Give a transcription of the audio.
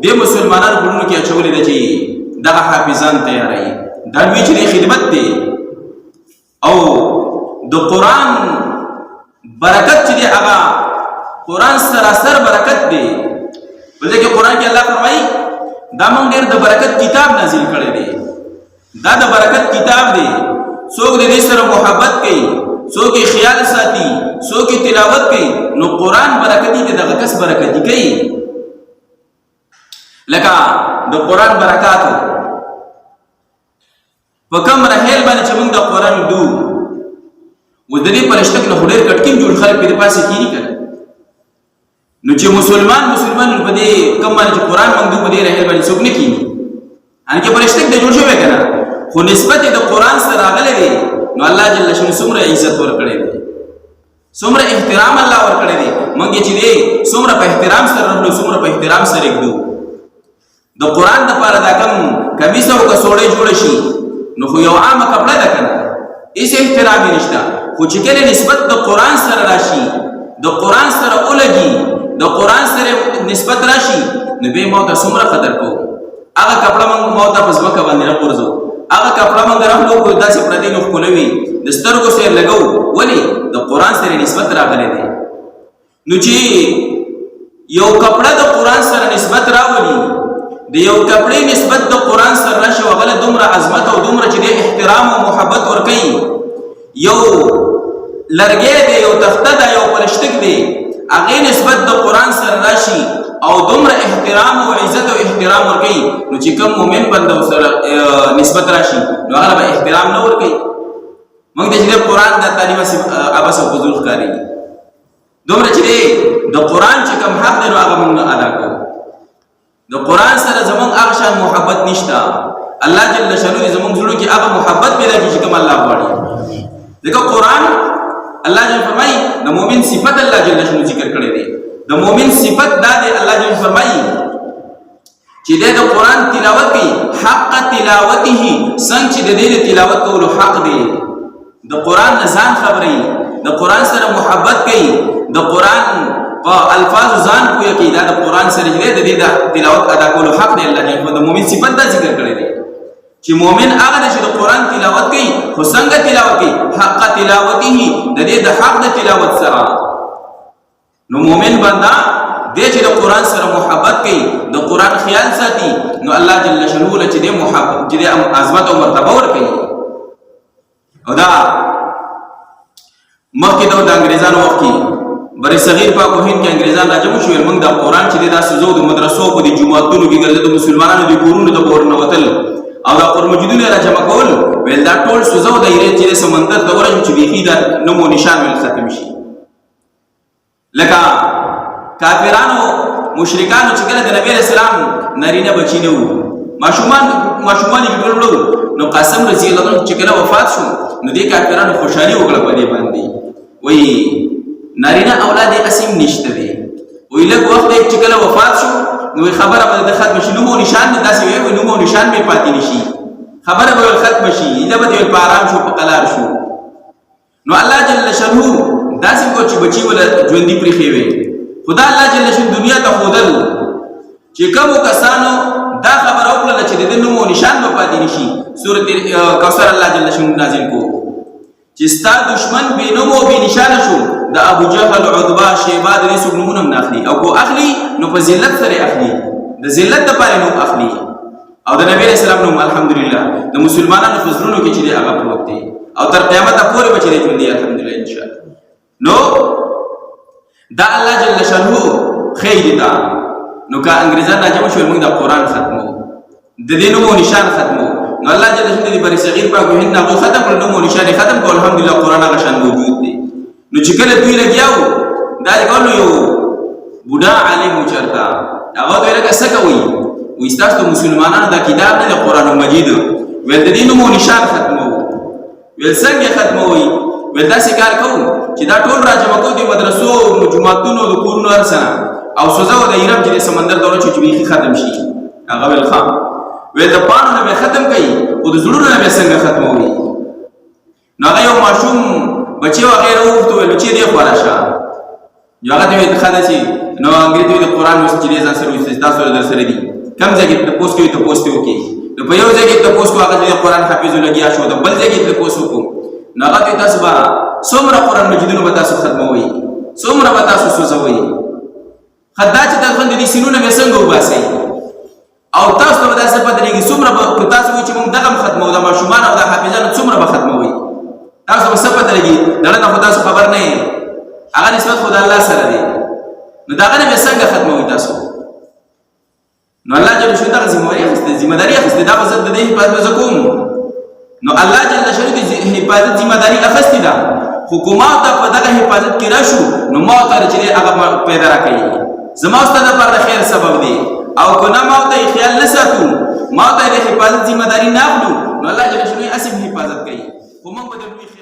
د مسلمانانو پړونو کې اچولې ده چې دغه حافظان تیاروي. دا لوی چې خدمت دی او د قرآن برکت چې دی هغه قرآن سراسر برکت دی. بلکې کې قرآن کې الله فرمایي دا موږ ډېر د برکت کتاب نازل کړی دی. دا د برکت کتاب دی. څوک د دې سره محبت کوي، څوک یې خیال ساتي، څوک یې تلاوت کوي، نو قرآن برکتي دی، دغه کس برکتي کوي. لکه د قرآن برکاتو په کوم رحیل باندې چې موږ د قرآن دو و د دې پرشته کې نو ډېر کټکین جوړ خلک په دې پاسې کېني که نو چې مسلمان په دې کوم باندې چې قرآن موږ دو په دې رحیل باندې څوک نه کېني، هغه پرشته کې جوړ شوی که نه، خو نسبت د قرآن سره راغلی دی. نو الله جل شانه څومره عزت ورکړی دی، څومره احترام الله ورکړی دی. موږ چې دی څومره په احترام سره راغلو، څومره په احترام سره ږدو. د قرآن دپاره دا کم کمیس او کڅوړی جوړه شي نو خو یو عامه کپړه ده که نه، هېڅ احترام یې نشته. خو چې کله نسبت د قرآن سره راشي، د قرآن سره ولګي، د قرآن سره نسبت راشي، نو بیا موږ ته څومره قدر کوو. هغه کپړه موږ ته په ځمکه باندې راغورځو، هغه کپړه موږ راخلو کو داسې پردي نو ښکلوي وي، د سترګو سره لګوو. ولې؟ د قرآن سره نسبت راغلی دی. نو چې یو کپړه د قرآن سره نسبت راولي، د یو کپړې نسبت د قرآن سره راشي، هغه دومره عظمت او دومره چې د احترام او محبت ورکوي. یو لرګی دی، یو تخته ده، یو پلشتک دی، هغې نسبت د قرآن سره راشي او دومره احترام او عزت او احترام ورکوي، نو چې کوم مؤمن بنده سره نسبت راشي نو هغه به احترام نه ورکوي. موږ د چې قرآن د تعلیم عبس او فضول ښکارېږي، دومره چې دی د قرآن چې کوم حق دی نو هغه موږ نه ادا کوو. د قرآن سره زمونږ هغه شان محبت نشته. الله جل شانه زمونږ زړه کې هغه محبت پیدا کړي چې کوم الله غواړي. ځکه قرآن الله جل فرمایي د مؤمن صفت الله جل شانه ذکر کړی دی. د مؤمن صفت دا دی، الله جل فرمایي چې د قرآن تلاوت کوي حق تلاوته، څنګه چې د دې تلاوت کولو حق دی. د قرآن نه ځان خبري، د قرآن سره محبت کوي، د قرآن په الفاظ ځان کوی کی، دا د قرآن سره دې د دې تلاوت ادا کولو حق دی. الله جل د مؤمن صفت دا ذکر کړی دی چې مؤمن هغه دی چې د قرآن تلاوت کوي، خو څنګه تلاوت کوي؟ حق تلاوته، د دې د حق د تلاوت سره. نو مؤمن بنده دې چې د قرآن سره محبت کوي، د قرآن خیال ساتي، نو الله جل شانه له چې دې محبت چې دې عظمت او مرتبه ورکوي. او دا مخکې د انګریزانو وخت کې بر صغیر پاک و هند کې انګریزان راجمع شول. موږ د قرآن چې دا سزو د مدرسو په دې جماعتونو کې ګرځېدو، مسلمانانو د کورونو ته ورنوتل او دا قرآن مجیدونه راجمع کول، ویل دا ټول سزو د ایرې چې سمندر ته ورشي چې بیخي دا نوم او نشان ویل ختم شي. لکه کافرانو مشرکانو چې کله د نبی اسلام نارینه بچی نه وو، ماشومان یې ګرځول، نو قاسم رضی الله عنه چې کله وفات شو نو دې کافرانو خوشحالي وکړه په دې باندې، وایي نارینه اولاد اسیم نشته دی. وی لږ وخت چې کله وفات شو نو خبره به د ختم شي، نوم او نشان مې داسې وی نوم او نشان مې پاتې نشي، خبره به ختم شي، دا به په آرام شو، په قلار شو. نو الله جل شانه داسې کو چې بچي ولا ژوندۍ پرېښې وي. خدا الله جل شانه دنیا ته ښودل چې کومو کسانو دا خبره وکړله چې د نوم او نشان به پاتې نشي. سورۃ کوثر الله جل شانه نازل کو چې ستا دشمن بې نوم او بې نشانه شو، د ابو جهل، عتبه، شیبه د دې څوک نومونه هم نه اخلي، او کو اخلي نو په ذلت سره اخلي، د ذلت دپاره نوم اخلي. او د نبی علیه السلام نوم الحمدلله د مسلمانانو په زړونو کې چې دی هغه پروت دی او تر قیامته پورې به چې دی ژوندي الحمدلله انشاءالله. نو دا الله جل شانه ښیي دې ته. نو که انګریزان راجمع شول موږ د قرآن ختمو، د دې نوم او نشان ختمو، نو الله جل شانه دې بر صغیر پاک و هند هغه ختم کړ، نوم او نشان ختم کړ، الحمدلله قرآن هغه شان موجود دی. نو چې کله دوی لګیاو دا کولو، یو بوډا عالم چرته هغه دوی لکه څه کوي، وایي ستاسو د مسلمانانو دا کتاب نه دی قرآن مجید، ویل د دې نوم او نشان ختموو. ویل څنګه ختموئ؟ ویل داسې کار کوو چې دا ټول راجمع کوو د مدرسو، جوماتونو، د کورونو هر څه او سوځو د ایران چې د سمندر دونه چې بیخي ختم شي. هغه ویل ښه، ویل د پاڼو نه به ختم کوي، خو د زړونو نه به څنګه ختموي؟ نو هغه یو ماشوم بچی وغیره وغوښتو، ویل بچی دې خوا راشه. یو هغه ته ویل ښه ده چې نو انګریزي د قرآن اوس چې ځان سره وي تاسو در سره دي کم ځای کې تاسو کوي ته پوسټ وکي نو په یو ځای کې تاسو هغه د قرآن حافظ لګیا شو د بل ځای کې تاسو کو نو هغه تاسو به څومره قرآن مجیدونو به تاسو ختموي څومره به تاسو سوځوي خدای چې تاسو د دې سینونه به څنګه وباسي او تاسو ته داسې پته لګي څومره به تاسو چې موږ دغه ختمو د ماشومان او د حافظانو څومره به ختموي تاسو به څه پته لګي دغه نه تاسو خبر نه یې هغه نسبت خدای الله سره دی نو دغه نه به څنګه ختموي تاسو نو الله جل شانه دغه ذمہ داری اخیسته دا وزت د دې حفاظت کوم نو الله جل شانه د حفاظت ذمہ داری اخیسته ده حکومت په دغه حفاظت کې راشو نو ما ته چې هغه پیدا راکړي زما ستاسو لپاره خیر سبب دی او کنه ما ته خیال نه ساتو ما ته د حفاظت ذمہ داری نه اخلو نو الله جل شانه اسیم حفاظت کوي خو موږ به